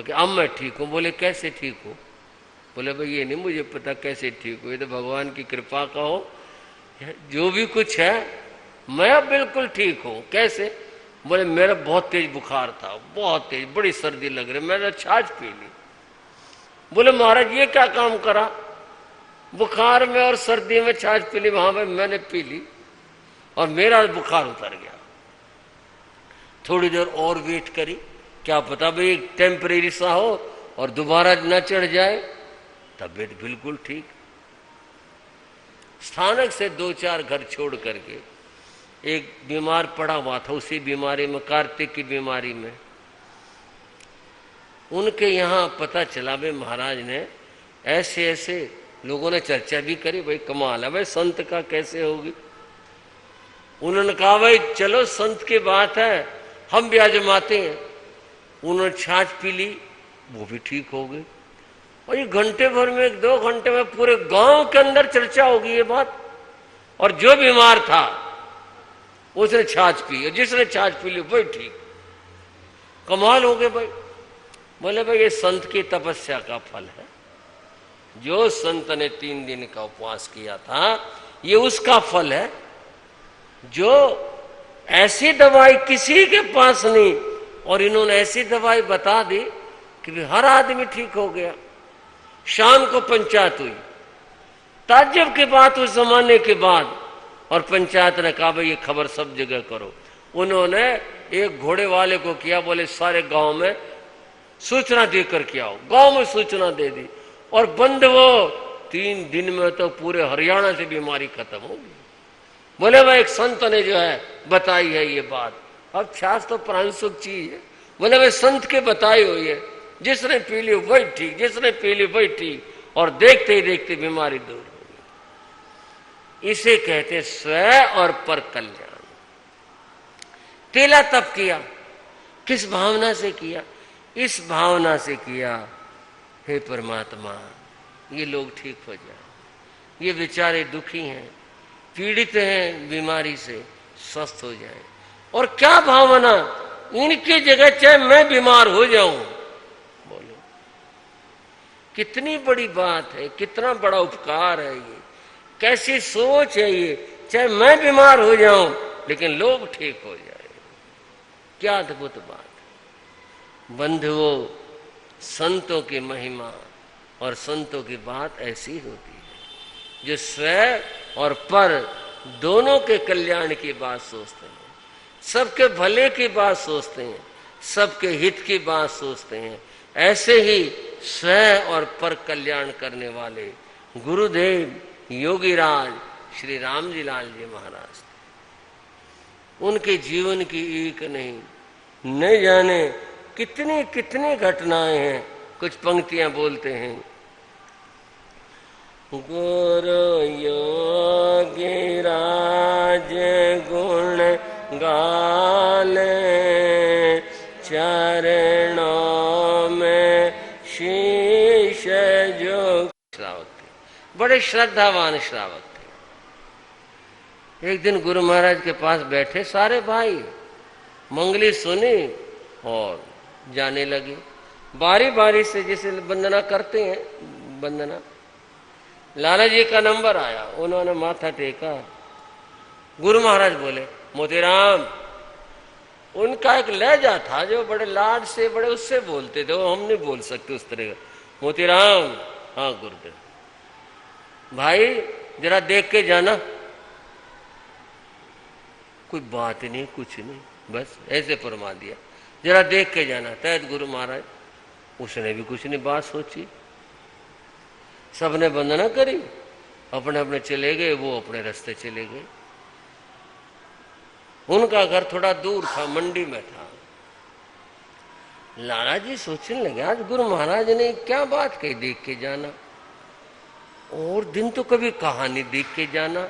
बाकी अब मैं ठीक हूँ। बोले कैसे ठीक हो? बोले भाई ये नहीं मुझे पता कैसे ठीक हो, ये तो भगवान की कृपा का हो, जो भी कुछ है मैं अब बिल्कुल ठीक हूँ। कैसे? बोले मेरा बहुत तेज बुखार था, बहुत तेज, बड़ी सर्दी लग रही, मैंने छाछ पी ली। बोले महाराज ये क्या काम करा, बुखार में और सर्दी में छाछ पी ली? वहां पर मैंने पी ली और मेरा बुखार उतर गया। थोड़ी देर और वेट करी, क्या पता भाई टेम्परेरी सा हो और दोबारा न चढ़ जाए। तबीयत बिल्कुल ठीक। स्थानक से 2-4 घर छोड़ करके एक बीमार पड़ा हुआ था, उसी बीमारी में, कार्तिक की बीमारी में। उनके यहाँ पता चला भाई महाराज ने ऐसे ऐसे, लोगों ने चर्चा भी करी, भाई कमाल है भाई संत का कैसे होगी। उन्होंने कहा भाई चलो संत की बात है, हम भी आजमाते हैं। उन्होंने छाछ पी ली, वो भी ठीक हो गई। और ये घंटे भर में, 1-2 घंटे में पूरे गांव के अंदर चर्चा होगी ये बात। और जो बीमार था उसने छाछ पी, और जिसने छाछ पी ली वही ठीक। कमाल हो गए भाई। बोले भाई ये संत की तपस्या का फल है। जो संत ने 3 दिन का उपवास किया था ये उसका फल है। जो ऐसी दवाई किसी के पास नहीं, और इन्होंने ऐसी दवाई बता दी कि हर आदमी ठीक हो गया। शाम को पंचायत हुई, ताज्जुब की बात उस जमाने के बाद, और पंचायत ने कहा भाई ये खबर सब जगह करो। उन्होंने एक घोड़े वाले को किया, बोले सारे गांव में सूचना देकर के आओ। गांव में सूचना दे दी और बंद वो 3 दिन में तो पूरे हरियाणा से बीमारी खत्म हो गई। बोले भाई एक संत ने जो है बताई है ये बात। अब छाछ तो प्राणसुख चीज है। बोले भाई संत के बताई हुई है, जिसने पी ली वही ठीक, जिसने पी ली वही ठीक, और देखते ही देखते बीमारी दूर हो गई। इसे कहते स्व और पर कल्याण। पहला तप किया, किस भावना से किया? इस भावना से किया, हे परमात्मा ये लोग ठीक हो जाए, ये बेचारे दुखी हैं, पीड़ित हैं बीमारी से, स्वस्थ हो जाए। और क्या भावना, इनकी जगह चाहे मैं बीमार हो जाऊं। बोलो कितनी बड़ी बात है, कितना बड़ा उपकार है ये, कैसी सोच है ये। चाहे मैं बीमार हो जाऊं लेकिन लोग ठीक हो जाए। क्या अद्भुत बात। बंधुओं, संतों की महिमा और संतों की बात ऐसी होती है जो स्व और पर दोनों के कल्याण की बात सोचते हैं, सबके भले की बात सोचते हैं, सबके हित की बात सोचते हैं। ऐसे ही स्व और पर कल्याण करने वाले गुरुदेव योगीराज श्री राम जी लाल जी महाराज, उनके जीवन की एक नहीं जाने कितनी कितनी घटनाएं हैं। कुछ पंक्तियां बोलते हैं। गुरु योगीराज गुण गाले, चरणों में शीश जो। श्रावक थे, बड़े श्रद्धावान श्रावक थे। एक दिन गुरु महाराज के पास बैठे सारे भाई, मंगली सुनी और जाने लगे। बारी बारी से जैसे वंदना करते हैं, वंदना। लाला जी का नंबर आया, उन्होंने माथा टेका। गुरु महाराज बोले मोतीराम, उनका एक लहजा था जो बड़े लाड से, बड़े उससे बोलते थे, वो हम नहीं बोल सकते उस तरह का। मोतीराम, हाँ गुरुदेव, भाई जरा देख के जाना। कोई बात नहीं, कुछ नहीं, बस ऐसे फरमा दिया, जरा देख के जाना। तैद गुरु महाराज, उसने भी कुछ नहीं बात सोची, सबने वंदना करी, अपने अपने चले गए, वो अपने रास्ते चले गए। उनका घर थोड़ा दूर था, मंडी में था। लाला जी सोचने लगे आज गुरु महाराज ने क्या बात कही, देख के जाना। और दिन तो कभी कहा नहीं देख के जाना,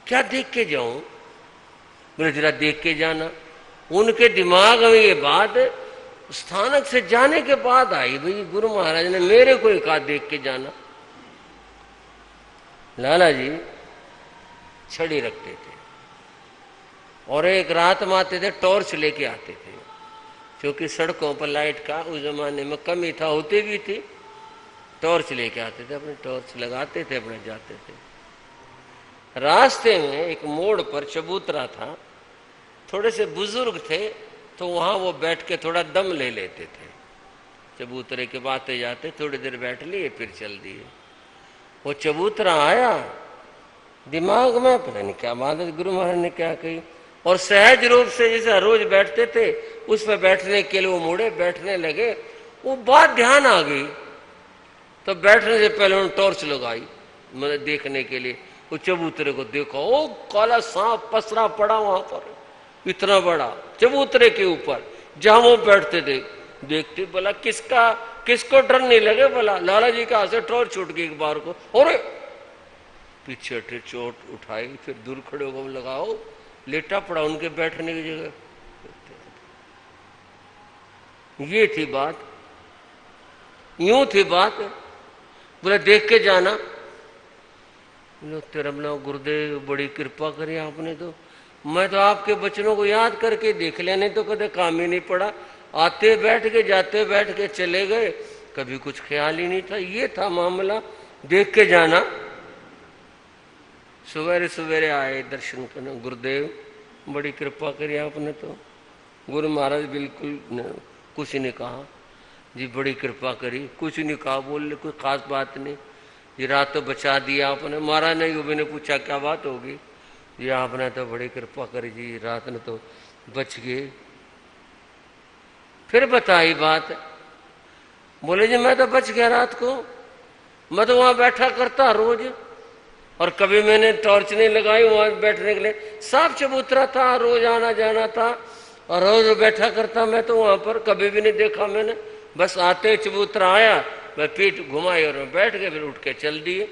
क्या देख के जाऊं? बोले जरा देख के जाना। उनके दिमाग में ये बात स्थानक से जाने के बाद आई, भाई गुरु महाराज ने मेरे को कहा देख के जाना। लाला जी छड़ी रखते थे और एक रात में आते थे, टॉर्च लेके आते थे। क्योंकि सड़कों पर लाइट का उस जमाने में कम ही था, होती भी थी। टॉर्च लेके आते थे, अपने टॉर्च लगाते थे, अपने जाते थे। रास्ते में एक मोड़ पर चबूतरा था, थोड़े से बुजुर्ग थे, तो वहां वो बैठ के थोड़ा दम ले लेते थे। चबूतरे के बातें जाते, थोड़ी देर बैठ लिए, फिर चल दिए। वो चबूतरा आया दिमाग में, पता नहीं क्या बात है, गुरु महाराज ने क्या कही, और सहज रूप से जैसे रोज बैठते थे उस पर बैठने के लिए वो मुड़े, बैठने लगे। वो बात ध्यान आ गई, तो बैठने से पहले उन्होंने टॉर्च लगाई, मतलब देखने के लिए। वो चबूतरे को देखो, ओ काला सांप पसरा पड़ा वहां पर, इतना बड़ा चबूतरे के ऊपर जहां वो बैठते थे। देखते बोला किसको डर नहीं लगे, बोला लाला जी का हाथ से टॉर्च छूट गई एक बार को, और पीछे हटे, चोट उठाई, फिर दूर खड़े होकर लगाओ, लेटा पड़ा उनके बैठने की जगह। ये थी बात, यूं थी बात। बोले देख के जाना। तेरा बोला गुरुदेव बड़ी कृपा करी आपने, तो मैं तो आपके बचनों को याद करके देख लिया, नहीं तो कभी काम ही नहीं पड़ा। आते बैठ के, जाते बैठ के चले गए, कभी कुछ ख्याल ही नहीं था। ये था मामला, देख के जाना। सवेरे सवेरे आए दर्शन करने, गुरुदेव बड़ी कृपा करी आपने। तो गुरु महाराज बिल्कुल कुछ नहीं कहा, जी बड़ी कृपा करी, कुछ नहीं कहा, बोले कोई खास बात नहीं, ये रात तो बचा दिया आपने। महाराज ने युवी ने पूछा क्या बात होगी, ये आपने तो बड़ी कृपा करी जी, रात ने तो बच गए। फिर बताई बात, बोले जी मैं तो बच गया रात को, मैं तो वहां बैठा करता रोज, और कभी मैंने टॉर्च नहीं लगाई वहां बैठने के लिए, साफ चबूतरा था, रोज आना जाना था, और रोज बैठा करता मैं तो वहां पर, कभी भी नहीं देखा मैंने। बस आते चबूतरा आया, मैं पीठ घुमाई और मैं बैठ गए, फिर उठ के चल दिए।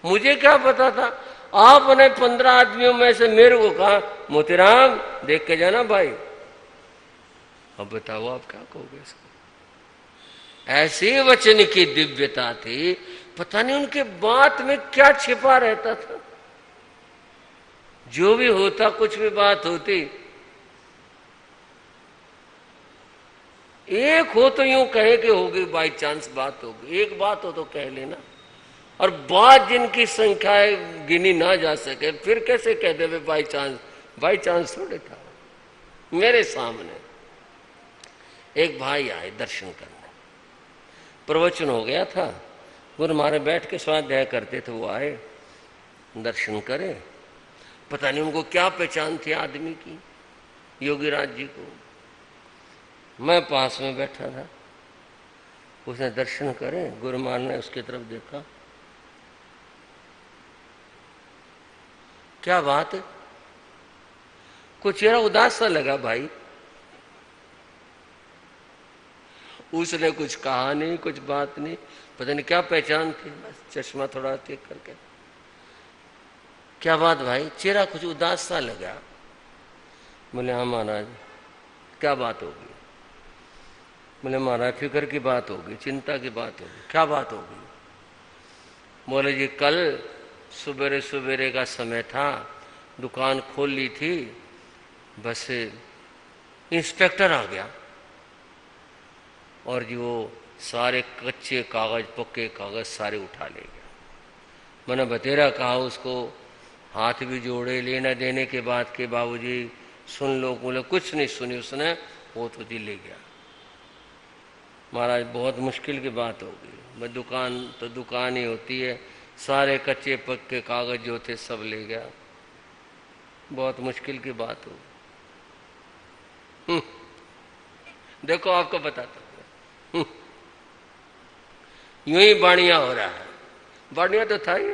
मुझे क्या पता था, आपने 15 आदमियों में से मेरे को कहा मोतीराम देख के जाना भाई। अब बताओ आप क्या कहोगे इसको। ऐसी वचन की दिव्यता थी, पता नहीं उनके बात में क्या छिपा रहता था। जो भी होता, कुछ भी बात होती, एक हो तो यूं कहे कि होगी, बाई चांस बात होगी, एक बात हो तो कह लेना। और बात जिनकी संख्या गिनी ना जा सके, फिर कैसे कह दे बाई चांस। बाई चांस थोड़े था। मेरे सामने एक भाई आए दर्शन करने, प्रवचन हो गया था, गुरु महाराज बैठ के स्वाध्याय करते थे, वो आए दर्शन करे। पता नहीं उनको क्या पहचान थी आदमी की, योगीराज जी को। मैं पास में बैठा था, उसने दर्शन करे, गुरु महाराज ने उसकी तरफ देखा, क्या बात है, कुछ चेहरा उदास सा लगा भाई। उसने कुछ कहा नहीं, कुछ बात नहीं, पता नहीं क्या पहचान थी, बस चश्मा थोड़ा ठीक करके, क्या बात भाई, चेहरा कुछ उदास सा लगा। बोले हाँ महाराज, क्या बात होगी। बोले महाराज फिक्र की बात होगी, चिंता की बात होगी। क्या बात होगी। बोले जी कल सुबेरे सुबेरे का समय था, दुकान खोल ली थी, बस इंस्पेक्टर आ गया और जी वो सारे कच्चे कागज पक्के कागज सारे उठा ले गया। मैंने बतेरा कहा उसको, हाथ भी जोड़े, लेना देने के बाद के बाबूजी सुन लो, बोले कुछ नहीं सुनी उसने, वो तो जी ले गया। महाराज बहुत मुश्किल की बात होगी, मैं दुकान तो दुकान ही होती है, सारे कच्चे पक्के कागज जो थे सब ले गया, बहुत मुश्किल की बात होगी। देखो आपको बताता हूँ, यूं ही बाणिया हो रहा है, बाणिया तो था ही,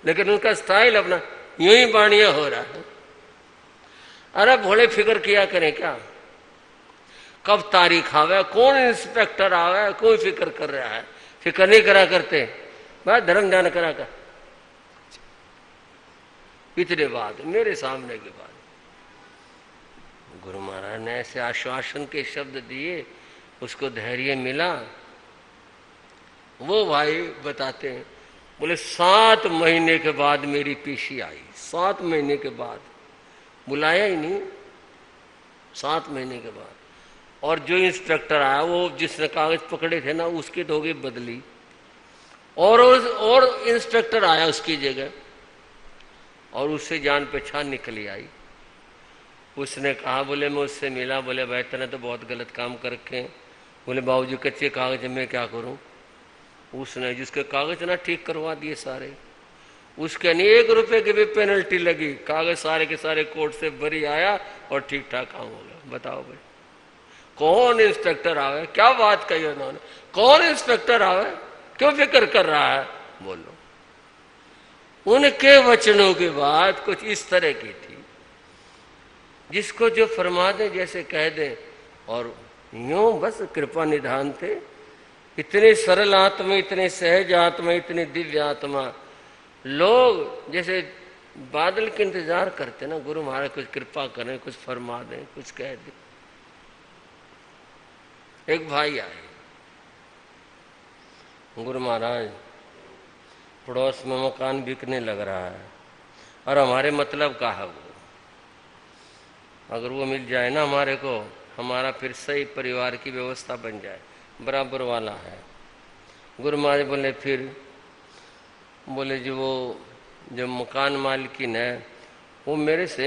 लेकिन उनका स्टाइल अपना यूं ही बाणिया हो रहा है। अरे भोले फिक्र किया करें क्या, कब तारीख आवे, कौन इंस्पेक्टर आवे, कोई फिक्र कर रहा है, फिक्र नहीं करा करते, बस धर्म ध्यान करा कर। इतने बाद मेरे सामने के बाद गुरु महाराज ने ऐसे आश्वासन के शब्द दिए, उसको धैर्य मिला। वो भाई बताते हैं, बोले 7 महीने के बाद मेरी पीसी आई, 7 महीने के बाद, बुलाया ही नहीं, 7 महीने के बाद और जो इंस्पेक्टर आया वो जिसने कागज पकड़े थे ना उसकी तो होगी बदली, और इंस्पेक्टर आया उसकी जगह, और उससे जान पहचान निकली आई। उसने कहा, बोले मैं उससे मिला, बोले भाई तने तो बहुत गलत काम कर रखे हैं। बोले बाबूजी कच्चे कागज में क्या करूं? उसने जिसके कागज ना ठीक करवा दिए सारे, उसके नहीं 1 रुपए की भी पेनल्टी लगी, कागज सारे के सारे कोर्ट से भरी आया और ठीक ठाक काम हो गया। बताओ भाई कौन इंस्पेक्टर आवे? क्या बात कही उन्होंने, कौन इंस्पेक्टर आवे, क्यों फिक्र कर रहा है? बोलो। उनके वचनों की बात कुछ इस तरह की थी, जिसको जो फरमा दे जैसे कह दे, और यूं बस कृपा निधान थे। इतने सरल आत्मा, इतने सहज आत्मा, इतनी दिव्य आत्मा, लोग जैसे बादल के इंतजार करते ना, गुरु महाराज कुछ कृपा करें, कुछ फरमा दें, कुछ कह दें। एक भाई आए, गुरु महाराज पड़ोस में मकान बिकने लग रहा है और हमारे मतलब का है वो, अगर वो मिल जाए ना हमारे को, हमारा फिर सही परिवार की व्यवस्था बन जाए, बराबर वाला है। गुरु महाराज बोले फिर? बोले जो वो जो मकान मालकिन है वो मेरे से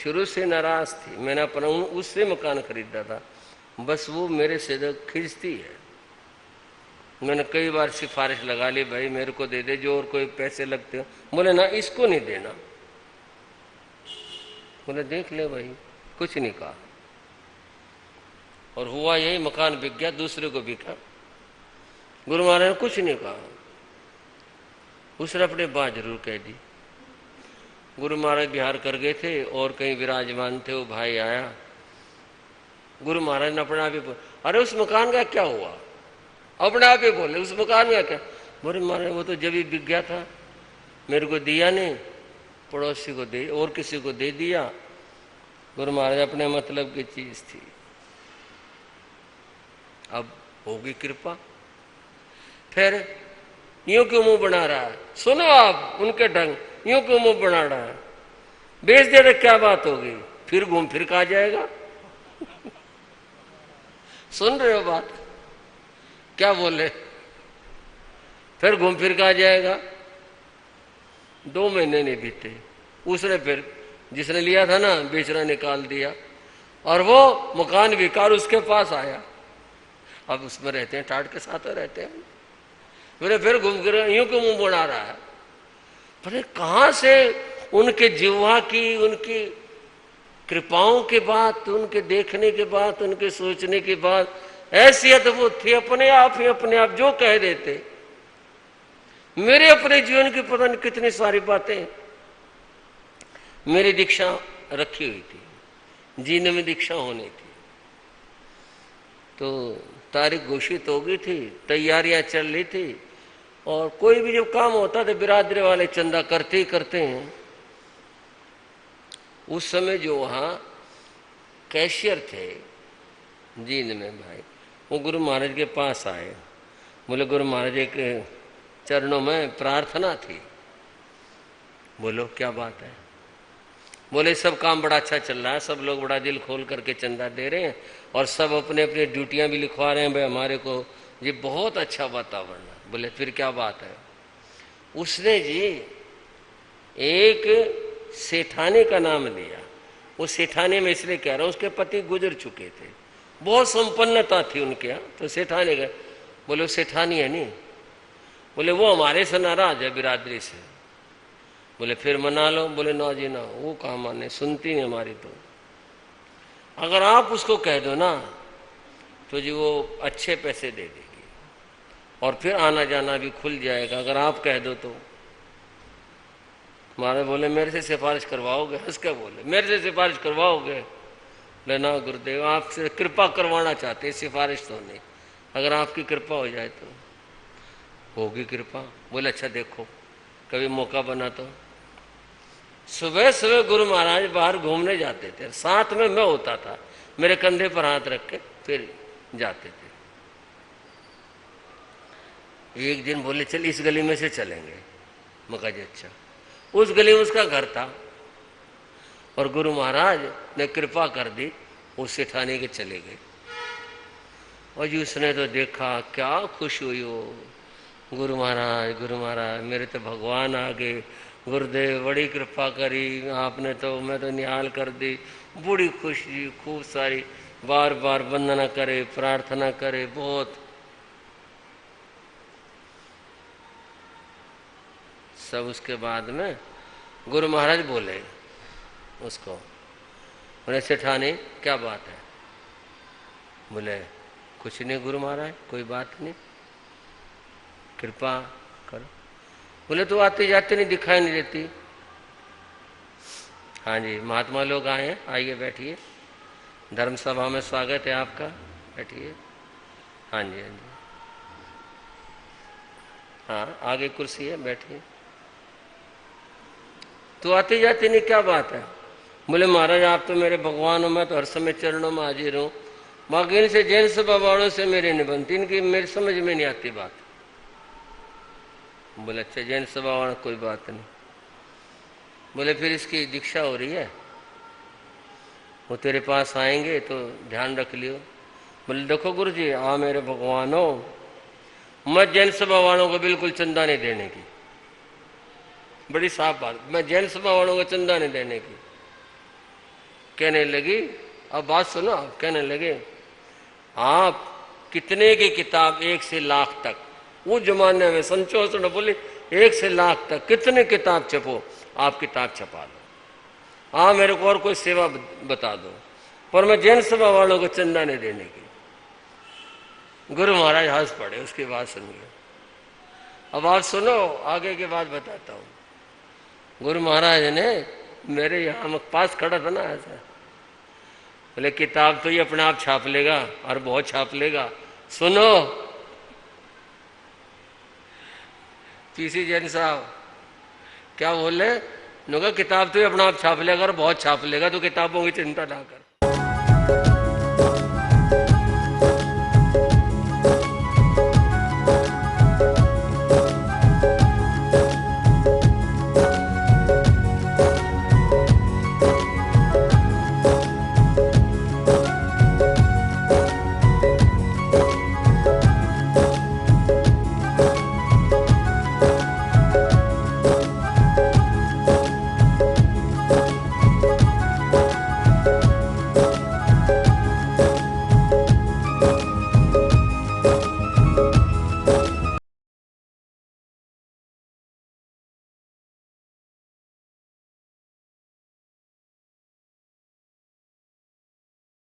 शुरू से नाराज थी, मैंने अपना उससे मकान खरीदा था, बस वो मेरे से तो खींचती है। मैंने कई बार सिफारिश लगा ली, भाई मेरे को दे दे जो और कोई पैसे लगते हो। बोले ना इसको नहीं देना। बोले देख ले भाई, कुछ नहीं कहा, और हुआ यही, मकान बिक गया, दूसरे को बिका। गुरु महाराज ने कुछ नहीं कहा, उसने अपने बात जरूर कह दी। गुरु महाराज बिहार कर गए थे और कहीं विराजमान थे, वो भाई आया, गुरु महाराज ने अपने आप ही अरे उस मकान का क्या हुआ? अपने आप ही बोले उस मकान का क्या? बोले महाराज वो तो जब ही बिक गया था, मेरे को दिया नहीं, पड़ोसी को दे और किसी को दे दिया। गुरु महाराज अपने मतलब की चीज थी। अब होगी कृपा। फिर यूं क्यों मुंह बना रहा है? सुनो आप उनके ढंग, यूं क्यों मुंह बना रहा है? बेच दे तो क्या बात होगी, फिर घूम फिर कहा जाएगा। सुन रहे हो बात? क्या बोले? फिर घूम फिर कहा जाएगा। 2 महीने नहीं बीते, उसने फिर जिसने लिया था ना बेचना निकाल दिया, और वो मकान विकार उसके पास आया। अब उसमें रहते हैं, टाट के साथ रहते हैं। फिर घूम फिर यूं क्यों मुंह बना रहा है? पता कहां से उनके जिह्वा की, उनकी कृपाओं के बाद, उनके देखने के बाद, उनके सोचने के बाद ऐसी अद्भुत थी, अपने आप ही अपने आप जो कह देते। मेरे अपने जीवन की पता नहीं कितनी सारी बातें मेरी दीक्षा रखी हुई थी, जीने में दीक्षा होनी थी, तो तारीख घोषित हो गई थी, तैयारियां चल रही थी, और कोई भी जब काम होता तो बिरादरी वाले चंदा करते ही करते हैं। उस समय जो वहाँ कैशियर थे जींद में भाई, वो गुरु महाराज के पास आए। बोले गुरु महाराज के चरणों में प्रार्थना थी। बोलो क्या बात है? बोले सब काम बड़ा अच्छा चल रहा है, सब लोग बड़ा दिल खोल करके चंदा दे रहे हैं, और सब अपने अपने ड्यूटियां भी लिखवा रहे हैं, भाई हमारे को ये बहुत अच्छा वातावरण है। बोले फिर क्या बात है? उसने जी एक सेठानी का नाम लिया। वो सेठानी में इसलिए कह रहा हूं, उसके पति गुजर चुके थे, बहुत संपन्नता थी उनके यहाँ, तो सेठानी का। बोले वो सेठानी है नहीं? बोले वो हमारे से नाराज है, बिरादरी से। बोले फिर मना लो। बोले ना जी ना, वो कहाँ माने, सुनती नहीं हमारी। तो अगर आप उसको कह दो ना तो जी वो अच्छे पैसे दे देगी, और फिर आना जाना भी खुल जाएगा, अगर आप कह दो तो। महाराज बोले मेरे से सिफारिश करवाओगे? हंस के बोले मेरे से सिफारिश करवाओगे? लेना गुरुदेव आपसे कृपा करवाना चाहते हैं, सिफारिश तो नहीं, अगर आपकी कृपा हो जाए तो होगी कृपा। बोले अच्छा देखो कभी मौका बना तो। सुबह सुबह गुरु महाराज बाहर घूमने जाते थे, साथ में मैं होता था, मेरे कंधे पर हाथ रख के फिर जाते थे। एक दिन बोले चल इस गली में से चलेंगे। मैं कहा जी अच्छा। उस गली में उसका घर था, और गुरु महाराज ने कृपा कर दी, उस सेठानी के चले गए। और जी उसने तो देखा, क्या खुश हुई हो, गुरु महाराज मेरे तो भगवान आ गए, गुरुदेव बड़ी कृपा करी आपने, तो मैं तो निहाल कर दी। बड़ी खुशी, खूब सारी, बार बार वंदना करे, प्रार्थना करे, बहुत। सब उसके बाद में गुरु महाराज बोले उसको, बोले सेठानी क्या बात है? बोले कुछ नहीं गुरु महाराज, कोई बात नहीं, कृपा करो। बोले तो आते जाते नहीं, दिखाई नहीं देती। हाँ जी, महात्मा लोग आए हैं, आइए बैठिए, धर्म सभा में स्वागत है आपका, बैठिए। हाँ जी, हाँ जी, हाँ आगे कुर्सी है, बैठिए। तो आते जाते नहीं, क्या बात है? बोले महाराज आप तो मेरे भगवान हो, मैं तो हर समय चरणों में हाजिर हूँ, बाकी इनसे जैन सभा वालों से मेरी नहीं बनती, इनकी मेरी समझ में नहीं आती बात। बोले अच्छा जैन सभा वाला कोई बात नहीं। बोले फिर इसकी दीक्षा हो रही है, वो तेरे पास आएंगे तो ध्यान रख लियो। बोले देखो गुरु जी, मेरे भगवान हो, मैं जैन सभा वालों को बिल्कुल चंदा नहीं देने की, बड़ी साफ बात, मैं जैन सभा वालों को चंदा नहीं देने की। कहने लगी, अब बात सुनो, कहने लगे आप कितने की किताब, 1 से लाख तक, उस जमाने में संचोषण बोले 1 से लाख तक कितने किताब छपो, आप किताब छपा दो, हाँ मेरे को और कोई सेवा बता दो, पर मैं जैन सभा वालों को चंदा नहीं देने की। गुरु महाराज हंस पड़े उसकी बात सुन के। अब आप सुनो, आगे की बात बताता हूँ। गुरु महाराज ने मेरे यहाँ पास खड़ा था ना ऐसा, बोले किताब तो ये अपने आप छाप लेगा और बहुत छाप लेगा। सुनो पीसी जैन साहब क्या बोले, नुका किताब तो ये अपना आप छाप लेगा और बहुत छाप लेगा, तो किताबों की चिंता ना कर।